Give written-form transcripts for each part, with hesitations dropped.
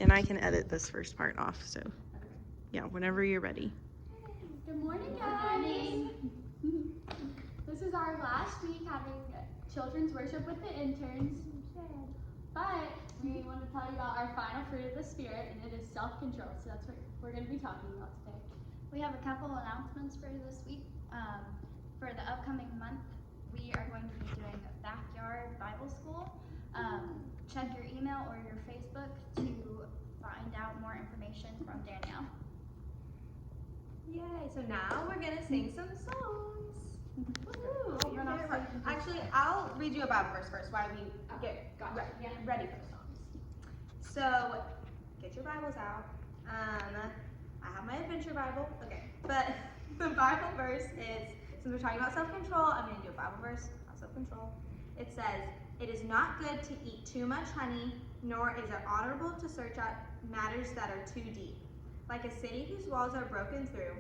and I can edit this first part off, so yeah, whenever you're ready. Good morning, guys. This is our last week having children's worship with the interns, but we want to tell you about our final fruit of the Spirit, and it is self-control. So that's what we're going to be talking about today. We have a couple announcements for this week. For the upcoming month, we are going to be doing a backyard Bible school. Check your email or your Facebook to find out more information from Danielle. Yay, so now we're gonna sing some songs. Woo. Oh, run off. Actually, I'll read you a Bible verse first while we get ready for the songs. So, get your Bibles out. I have my adventure Bible. Okay, but the Bible verse is, since we're talking about self-control, I'm gonna do a Bible verse about self-control. It says, "It is not good to eat too much honey, nor is it honorable to search out matters that are too deep. Like a city whose walls are broken through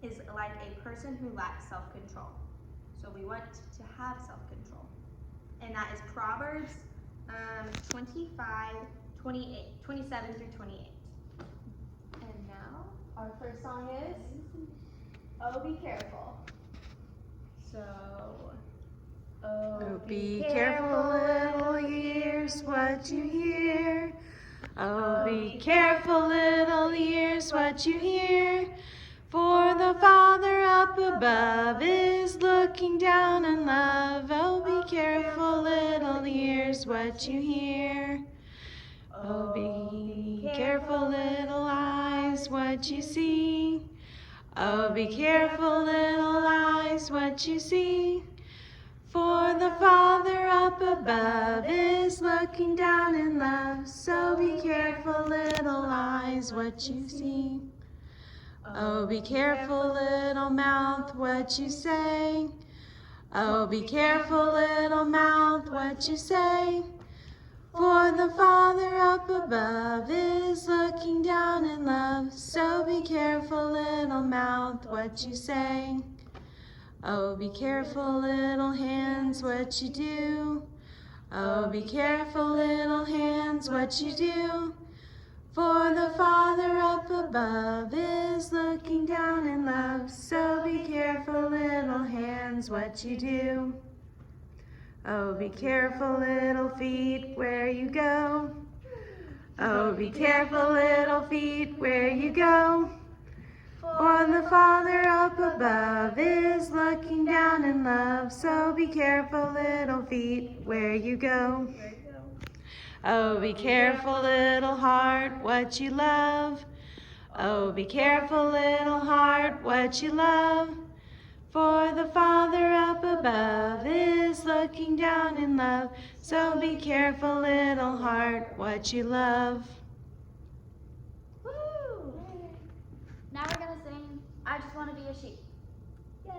is like a person who lacks self-control." So we want to have self-control. And that is Proverbs 27 through 28. And now our first song is "Oh Be Careful." So, Oh, be careful, little ears, what you hear. Oh, be careful, little ears, what you hear. For the Father up above is looking down in love. Oh, be careful, little ears, what you hear. Oh, be careful, little eyes, what you see. Oh, be careful, little eyes, what you see. For the Father up above is looking down in love. So be careful, little eyes, what you see. Oh, be careful, little mouth, what you say. Oh, be careful, little mouth, what you say. For the Father up above is looking down in love. So be careful, little mouth, what you say. Oh, be careful, little hands, what you do. Oh, be careful, little hands, what you do. For the Father up above is looking down in love. So be careful, little hands, what you do. Oh, be careful, little feet, where you go. Oh, be careful, little feet, where you go. For the Father up above is looking down in love. So be careful, little feet, where you go. Oh, be careful, little heart, what you love. Oh, be careful, little heart, what you love. For the Father up above is looking down in love. So be careful, little heart, what you love. Woo! Now we're gonna sing "I Just Want to Be a Sheep." yay.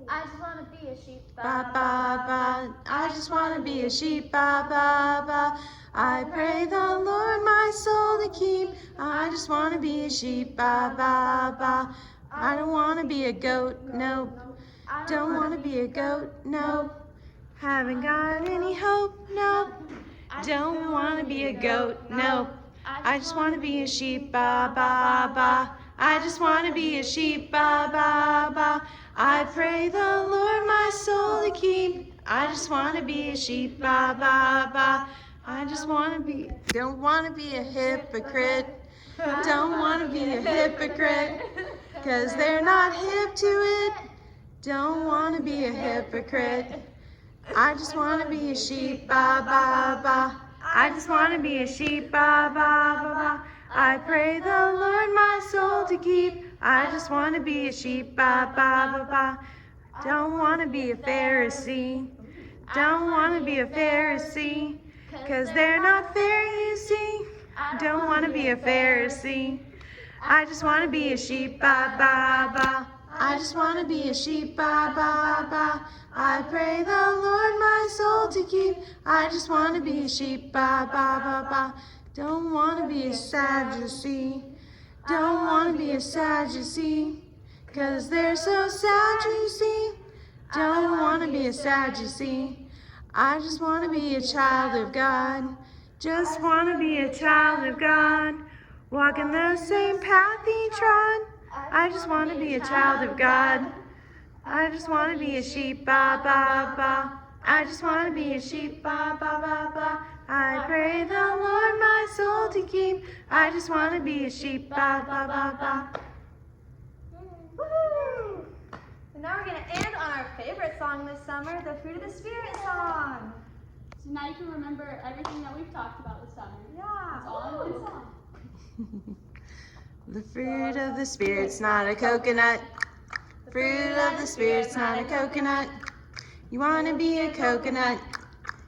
I just want to be a sheep. Ba ba ba, I just want to be a sheep. Ba ba ba, I pray the Lord my soul to keep. I just want to be a sheep. Ba ba ba, I don't want to be a goat. Nope. Don't want to be a goat. Nope. Haven't got any hope. Nope. Don't want to be a goat. Nope. I just want to be a sheep. Ba ba ba. I just want to be a sheep. Ba ba ba. I pray the Lord my soul to keep. I just want to be a sheep. Ba ba ba. I just want to be. Don't want to be a hypocrite. Don't want to be a hypocrite. 'Cause they're not hip to it. Don't want to be a hypocrite. I just want to be a sheep. Ba ba ba. I just want to be a sheep. Ba ba ba ba. I pray the Lord my soul to keep. I just want to be a sheep. Ba ba ba ba. Don't want to be a Pharisee. Don't want to be a Pharisee. 'Cause they're not fair, you see. Don't want to be a Pharisee. I just want to be a sheep. Ba ba ba. I just want to be a sheep. Ba ba ba. I pray the Lord my soul to keep. I just want to be a sheep. Ba ba ba ba. Don't want to be a Sadducee. Don't want to be a Sadducee. 'Cause they're so sad, you see. Don't want to be a Sadducee. I just want to be a child of God. Just want to be a child of God, walking the same path He trod. I just want to be a child of God. I just want to be a sheep, ba ba ba. I just want to be a sheep, ba ba ba ba. I pray the Lord my soul to keep. I just want to be a sheep, ba ba ba ba. Woo! And now we're gonna end on our favorite song this summer, the Fruit of the Spirit song. So now you can remember everything that we've talked about this summer. Yeah. It's all in one song. The fruit of the Spirit's not a coconut. Fruit of the Spirit's not a coconut. You want to be a coconut,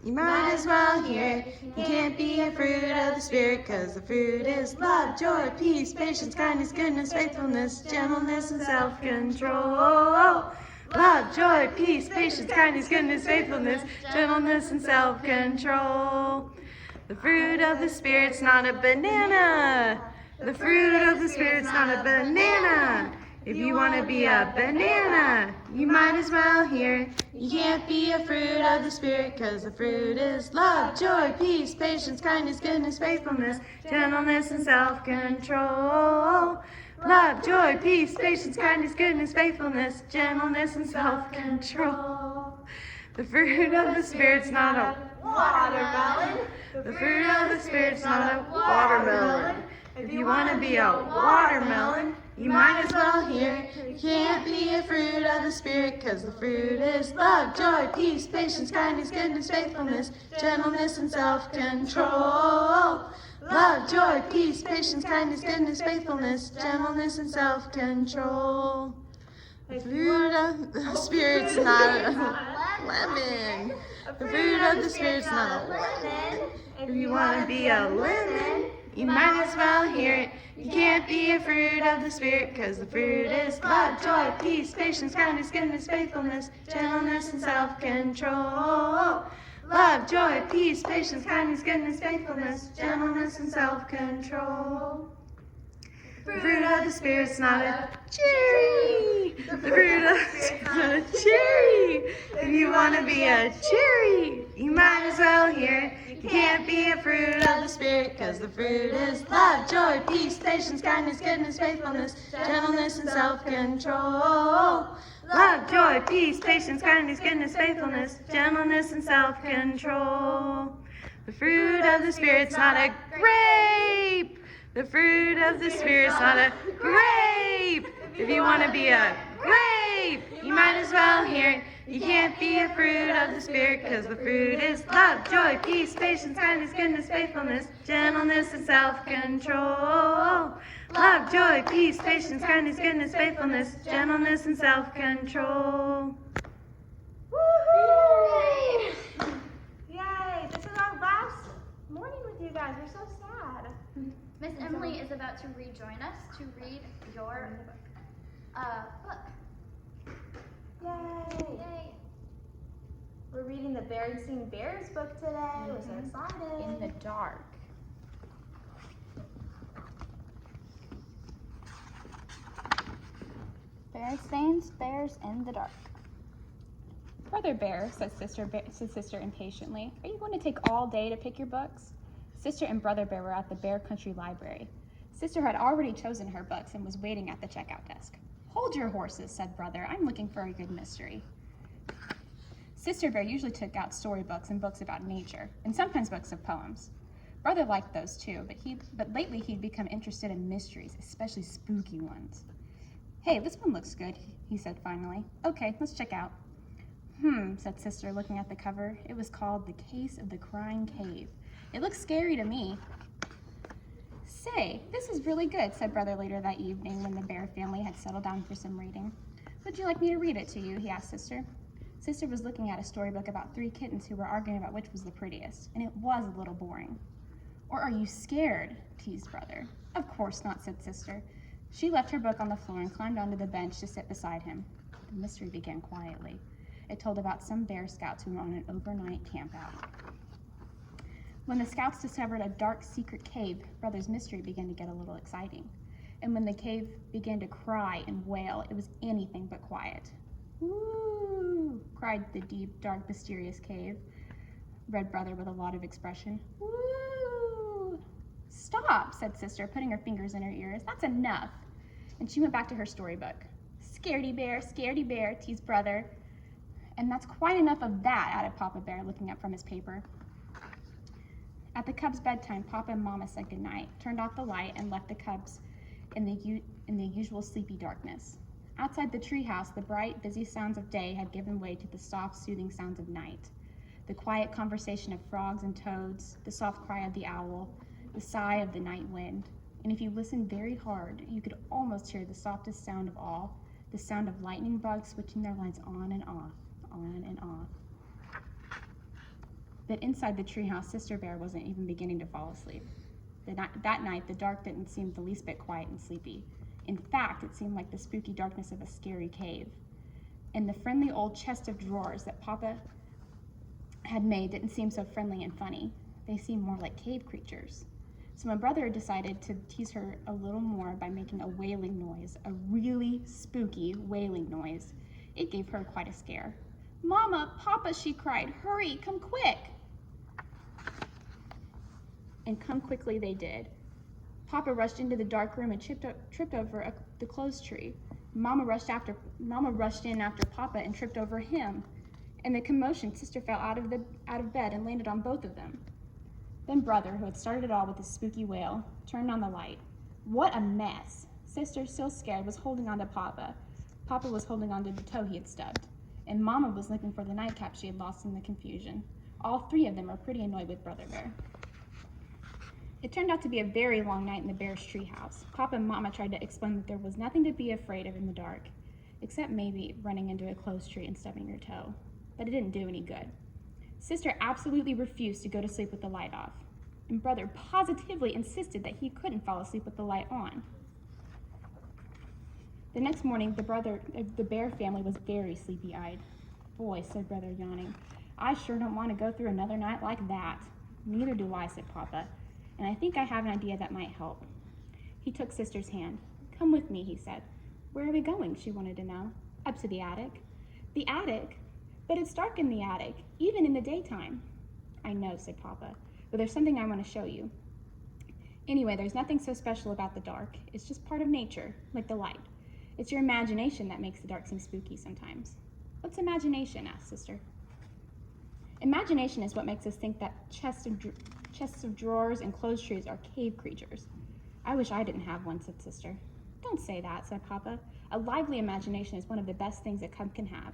you might as well hear it. You can't be a fruit of the Spirit, 'cause the fruit is love, joy, peace, patience, kindness, goodness, faithfulness, gentleness, and self-control. Love, joy, peace, patience, kindness, goodness, faithfulness, gentleness, and self-control. The fruit of the Spirit's not a banana. The fruit of the Spirit's not a banana. If you want to be a banana, you might as well hear it. You can't be a fruit of the Spirit, 'cause the fruit is love, joy, peace, patience, kindness, goodness, faithfulness, gentleness, and self-control. Love, joy, peace, patience, kindness, goodness, faithfulness, gentleness, and self-control. The fruit of the Spirit's not a Watermelon. The fruit of the Spirit's not a watermelon. If you want to be a watermelon, you might as well hear it. You can't be a fruit of the Spirit, 'cause the fruit is love, joy, peace, patience, kindness, goodness, faithfulness, gentleness, and self-control. Love, joy, peace, patience, kindness, goodness, faithfulness, gentleness, and self-control. The fruit of the Spirit's not a lemon. The fruit of the Spirit's not a lemon. If you want to be a lemon, you might as well hear it. You can't be a fruit of the Spirit, 'cause the fruit is love, joy, peace, patience, kindness, goodness, faithfulness, gentleness, and self-control. Love, joy, peace, patience, kindness, goodness, faithfulness, gentleness, and self-control. The fruit of the Spirit's not a cherry. The fruit of the Spirit's not a cherry. If you want to be a cherry, you might as well hear it. You can't be a fruit of the Spirit, 'cause the fruit is love, joy, peace, patience, kindness, goodness, faithfulness, gentleness, and self-control. Love, joy, peace, patience, kindness, goodness, faithfulness, gentleness, and self-control. The fruit of the Spirit's not a grape. The fruit of the Spirit's not a grape. If you want to be a grape, you might as well hear it. You can't be a fruit of the Spirit, 'cause the fruit is love, joy, peace, patience, kindness, goodness, faithfulness, gentleness, and self-control. Love, joy, peace, patience, kindness, goodness, faithfulness, gentleness, and self-control. Woohoo! Yay! This is our last morning with you guys. We're so sad. Miss Emily is about to rejoin us to read your book. Yay! Yay! We're reading the Berenstain Bears book today. We're so excited. In the dark. Berenstain's Bears in the Dark. Brother Bear, said Sister impatiently, are you going to take all day to pick your books? Sister and Brother Bear were at the Bear Country Library. Sister had already chosen her books and was waiting at the checkout desk. Hold your horses, said Brother. I'm looking for a good mystery. Sister Bear usually took out storybooks and books about nature, and sometimes books of poems. Brother liked those too, but lately he'd become interested in mysteries, especially spooky ones. Hey, this one looks good, he said finally. Okay, let's check out. Said Sister, looking at the cover. It was called The Case of the Crying Cave. It looks scary to me. Say, this is really good, said Brother later that evening when the Bear family had settled down for some reading. Would you like me to read it to you? He asked Sister. Sister was looking at a storybook about 3 kittens who were arguing about which was the prettiest, and it was a little boring. Or are you scared? Teased Brother. Of course not, said Sister. She left her book on the floor and climbed onto the bench to sit beside him. The mystery began quietly. It told about some Bear Scouts who were on an overnight campout. When the Scouts discovered a dark, secret cave, Brother's mystery began to get a little exciting. And when the cave began to cry and wail, it was anything but quiet. Woo! Cried the deep, dark, mysterious cave, read Brother with a lot of expression. Woo! Stop, said Sister, putting her fingers in her ears. That's enough. And she went back to her storybook. Scaredy bear, teased Brother. And that's quite enough of that, added Papa Bear, looking up from his paper. At the cubs' bedtime, Papa and Mama said goodnight, turned off the light, and left the cubs in the usual sleepy darkness. Outside the treehouse, the bright, busy sounds of day had given way to the soft, soothing sounds of night. The quiet conversation of frogs and toads, the soft cry of the owl, the sigh of the night wind. And if you listened very hard, you could almost hear the softest sound of all, the sound of lightning bugs switching their lines on and off, on and off. But inside the treehouse, Sister Bear wasn't even beginning to fall asleep. That night, the dark didn't seem the least bit quiet and sleepy. In fact, it seemed like the spooky darkness of a scary cave. And the friendly old chest of drawers that Papa had made didn't seem so friendly and funny. They seemed more like cave creatures. So my brother decided to tease her a little more by making a wailing noise, a really spooky wailing noise. It gave her quite a scare. "Mama, Papa," she cried, "hurry, come quick." And come quickly they did. Papa rushed into the dark room and tripped over the clothes tree. Mama rushed in after Papa and tripped over him. In the commotion, Sister fell out of bed and landed on both of them. Then Brother, who had started it all with his spooky wail, turned on the light. What a mess! Sister, still scared, was holding on to Papa. Papa was holding on to the toe he had stubbed. And Mama was looking for the nightcap she had lost in the confusion. All three of them were pretty annoyed with Brother Bear. It turned out to be a very long night in the bear's treehouse. Papa and Mama tried to explain that there was nothing to be afraid of in the dark, except maybe running into a clothes tree and stubbing your toe. But it didn't do any good. Sister absolutely refused to go to sleep with the light off, and Brother positively insisted that he couldn't fall asleep with the light on. The next morning, the Bear family was very sleepy-eyed. "Boy," said Brother, yawning, "I sure don't want to go through another night like that." "Neither do I," said Papa, "and I think I have an idea that might help." He took Sister's hand. "Come with me," he said. "Where are we going?" she wanted to know. "Up to the attic." "The attic? But it's dark in the attic, even in the daytime." "I know," said Papa, "but there's something I want to show you. Anyway, there's nothing so special about the dark. It's just part of nature, like the light. It's your imagination that makes the dark seem spooky sometimes." "What's imagination?" asked Sister. "Imagination is what makes us think that chests of drawers and clothes trees are cave creatures." "I wish I didn't have one," said Sister. "Don't say that," said Papa. "A lively imagination is one of the best things a cub can have.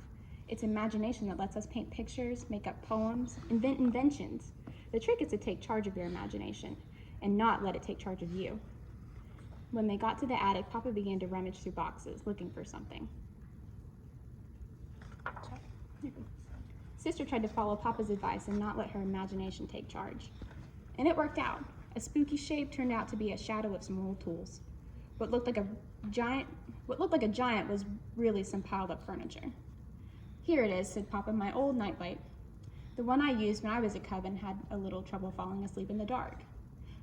It's imagination that lets us paint pictures, make up poems, invent inventions. The trick is to take charge of your imagination and not let it take charge of you." When they got to the attic, Papa began to rummage through boxes, looking for something. Sister tried to follow Papa's advice and not let her imagination take charge. And it worked out. A spooky shape turned out to be a shadow of some old tools. What looked like a giant was really some piled up furniture. "Here it is," said Papa, "my old nightlight. The one I used when I was a cub and had a little trouble falling asleep in the dark."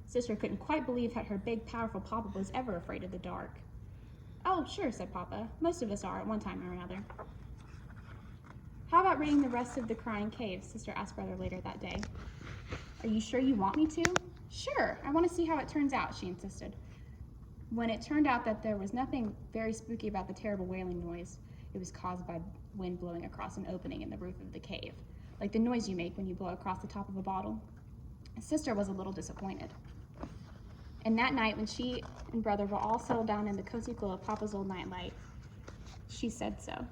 Sister couldn't quite believe that her big, powerful Papa was ever afraid of the dark. "Oh, sure," said Papa. "Most of us are at one time or another." "How about reading the rest of The Crying Cave?" Sister asked Brother later that day. "Are you sure you want me to?" "Sure, I want to see how it turns out," she insisted. When it turned out that there was nothing very spooky about the terrible wailing noise, it was caused by wind blowing across an opening in the roof of the cave, like the noise you make when you blow across the top of a bottle. Sister was a little disappointed. And that night, when she and Brother were all settled down in the cozy glow of Papa's old nightlight, she said so.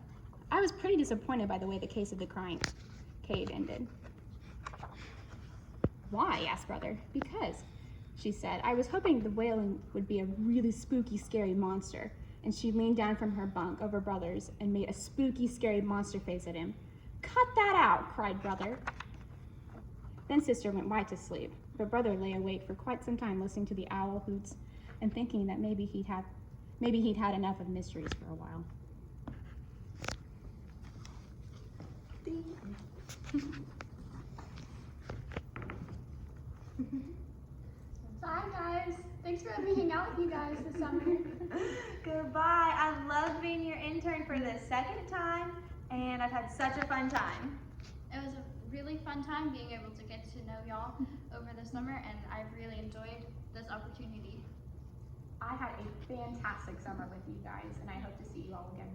"I was pretty disappointed by the way the case of the Crying Cave ended." "Why?" asked Brother. "Because," she said, "I was hoping the wailing would be a really spooky, scary monster." And she leaned down from her bunk over Brother's and made a spooky, scary monster face at him. "Cut that out!" cried Brother. Then Sister went right to sleep, but Brother lay awake for quite some time listening to the owl hoots and thinking that maybe he'd had enough of mysteries for a while. Bye, guys. Thanks for letting me hang out with you guys this summer. Goodbye. I love being your intern for the second time, and I've had such a fun time. It was a really fun time being able to get to know y'all over the summer, and I've really enjoyed this opportunity. I had a fantastic summer with you guys, and I hope to see you all again